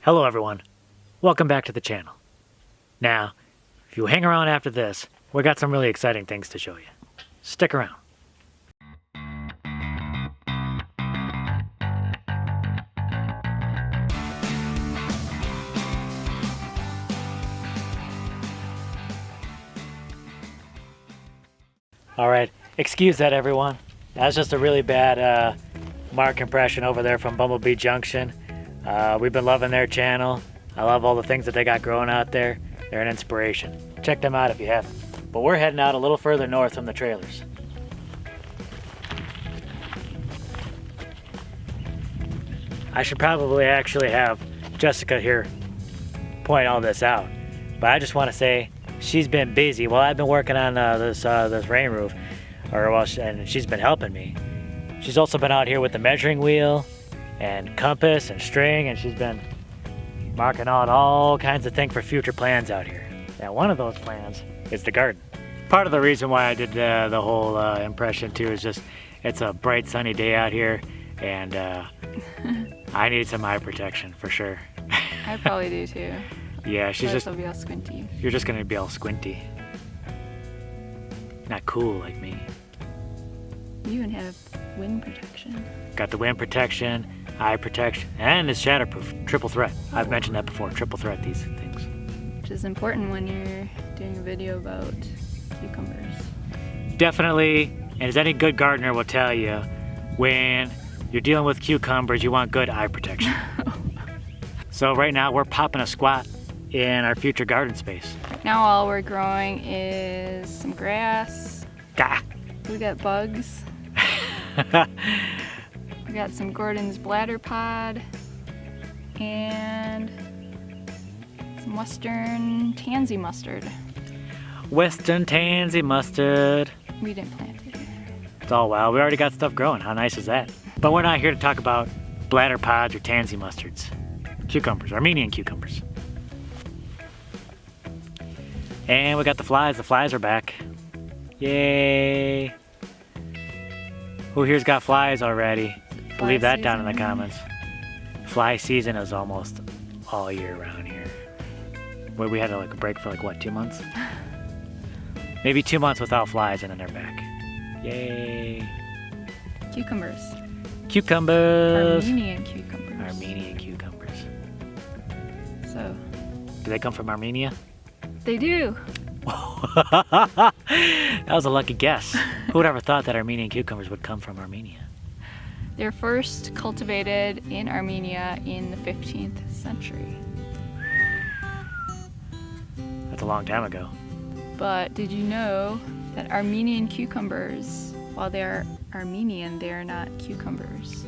Hello everyone, welcome back to the channel. Now, if you hang around after this, we got some really exciting things to show you. Stick around. Alright, excuse that everyone. That's just a really bad Mark impression over there from Bumble Bee Junction. We've been loving their channel. I love all the things that they got growing out there. They're an inspiration. Check them out if you haven't. But we're heading out a little further north from the trailers. I should probably actually have Jessica here point all this out. But I just want to say she's been busy while I've been working on this rain roof, and she's been helping me. She's also been out here with the measuring wheel and compass and string, and she's been marking out all kinds of things for future plans out here. Now, one of those plans is the garden. Part of the reason why I did the whole impression too is just it's a bright sunny day out here, and I need some eye protection for sure. I probably do too. Yeah, she's just. I'll be all squinty. You're just gonna be all squinty. Not cool like me. You even have wind protection. Got the wind protection, eye protection, and it's shatterproof. Triple threat. I've mentioned that before. Triple threat, these things. Which is important when you're doing a video about cucumbers. Definitely, and as any good gardener will tell you, when you're dealing with cucumbers, you want good eye protection. So right now we're popping a squat in our future garden space. Now all we're growing is some grass. Gah. We got bugs. We got some Gordon's bladder pod and some Western tansy mustard. Western tansy mustard. We didn't plant it here. It's all wild. We already got stuff growing. How nice is that? But we're not here to talk about bladder pods or tansy mustards. Cucumbers, Armenian cucumbers. And we got the flies. The flies are back. Yay. Who here's got flies already? Leave that down in the comments. Fly season is almost all year round here. Where we had a break for 2 months? Maybe 2 months without flies and then they're back. Yay. Cucumbers. Cucumbers. Armenian cucumbers. Armenian cucumbers. So. Do they come from Armenia? They do. That was a lucky guess. Who would ever thought that Armenian cucumbers would come from Armenia? They're first cultivated in Armenia in the 15th century. That's a long time ago. But did you know that Armenian cucumbers, while they're Armenian, they're not cucumbers?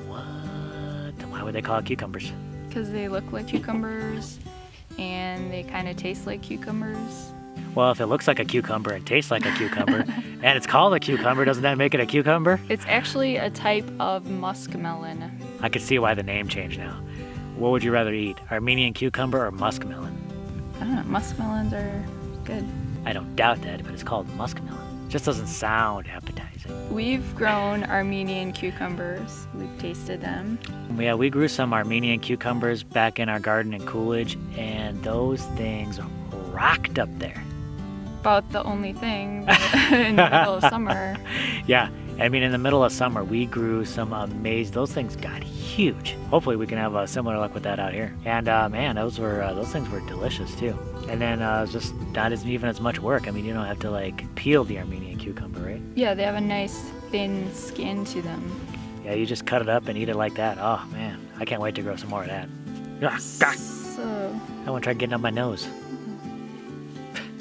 What? Why would they call it cucumbers? Because they look like cucumbers and they kind of taste like cucumbers. Well, if it looks like a cucumber and tastes like a cucumber, and it's called a cucumber, doesn't that make it a cucumber? It's actually a type of muskmelon. I can see why the name changed now. What would you rather eat, Armenian cucumber or muskmelon? I don't know, muskmelons are good. I don't doubt that, but it's called muskmelon. It just doesn't sound appetizing. We've grown Armenian cucumbers. We've tasted them. Yeah, we grew some Armenian cucumbers back in our garden in Coolidge, and those things rocked up there. About the only thing in the middle of summer. Yeah, I mean in the middle of summer we grew some amazing, those things got huge. Hopefully we can have a similar luck with that out here. And man, those things were delicious too. And then just not even as much work. I mean, you don't have to peel the Armenian cucumber, right? Yeah, they have a nice thin skin to them. Yeah, you just cut it up and eat it like that. Oh man, I can't wait to grow some more of that. So I want to try getting up my nose.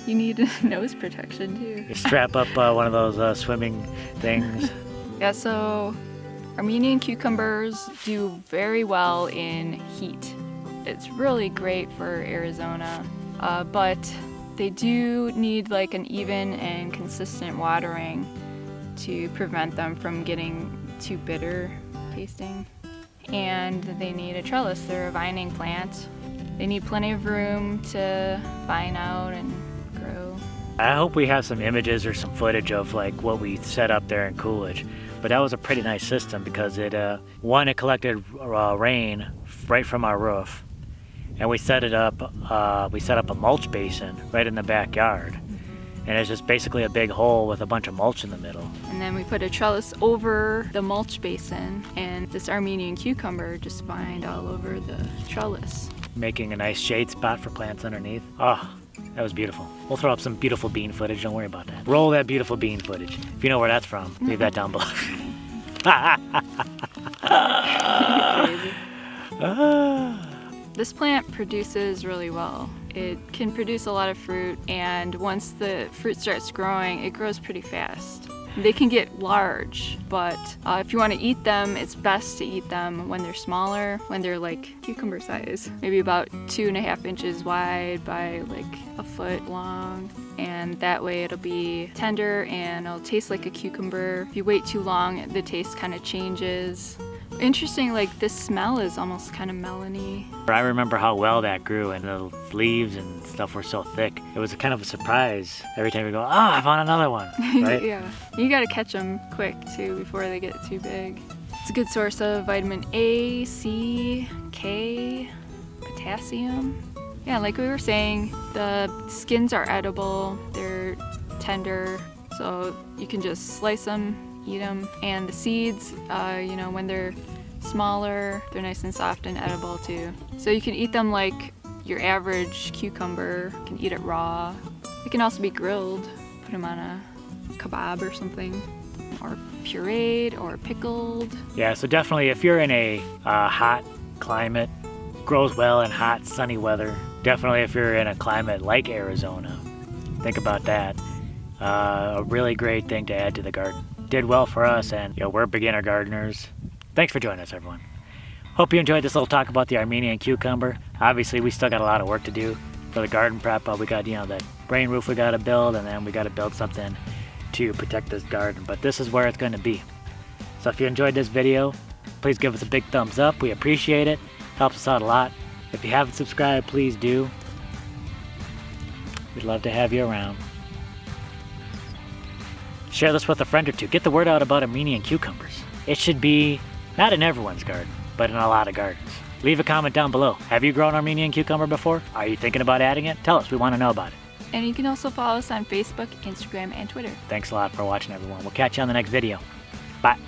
You need nose protection too. You strap up one of those swimming things. Yeah, so Armenian cucumbers do very well in heat. It's really great for Arizona, but they do need an even and consistent watering to prevent them from getting too bitter tasting. And they need a trellis. They're a vining plant. They need plenty of room to vine out and grow. I hope we have some images or some footage of what we set up there in Coolidge. But that was a pretty nice system because it collected rain right from our roof. and we set it up. We set up a mulch basin right in the backyard, and it's just basically a big hole with a bunch of mulch in the middle. And then we put a trellis over the mulch basin, and this Armenian cucumber just vined all over the trellis, making a nice shade spot for plants underneath. Oh, that was beautiful. We'll throw up some beautiful bean footage. Don't worry about that. Roll that beautiful bean footage. If you know where that's from, leave that down below. This plant produces really well. It can produce a lot of fruit, and once the fruit starts growing, it grows pretty fast. They can get large, but if you want to eat them, it's best to eat them when they're smaller, when they're like cucumber size, maybe about 2.5 inches wide by like a foot long. And that way it'll be tender and it'll taste like a cucumber. If you wait too long, the taste kind of changes. Interesting, like this smell is almost kind of melony. I remember how well that grew, and the leaves and stuff were so thick. It was kind of a surprise every time we go, oh, I found another one, right? Yeah, you gotta catch them quick too before they get too big. It's a good source of vitamin A, C, K, potassium. Yeah, like we were saying, the skins are edible, they're tender, so you can just slice them, eat them. And the seeds, when they're smaller, they're nice and soft and edible too. So you can eat them like your average cucumber. You can eat it raw. It can also be grilled. Put them on a kebab or something, or pureed or pickled. Yeah, so definitely if you're in a hot climate, grows well in hot, sunny weather. Definitely if you're in a climate like Arizona, think about that. A really great thing to add to the garden. Did well for us, and we're beginner gardeners. Thanks for joining us, everyone. Hope you enjoyed this little talk about the Armenian cucumber. Obviously, we still got a lot of work to do for the garden prep. We got, that rain roof we got to build, and then we got to build something to protect this garden. But this is where it's going to be. So if you enjoyed this video, please give us a big thumbs up. We appreciate it. Helps us out a lot. If you haven't subscribed, please do. We'd love to have you around. Share this with a friend or two. Get the word out about Armenian cucumbers. It should be not in everyone's garden, but in a lot of gardens. Leave a comment down below. Have you grown Armenian cucumber before? Are you thinking about adding it? Tell us. We want to know about it. And you can also follow us on Facebook, Instagram, and Twitter. Thanks a lot for watching, everyone. We'll catch you on the next video. Bye.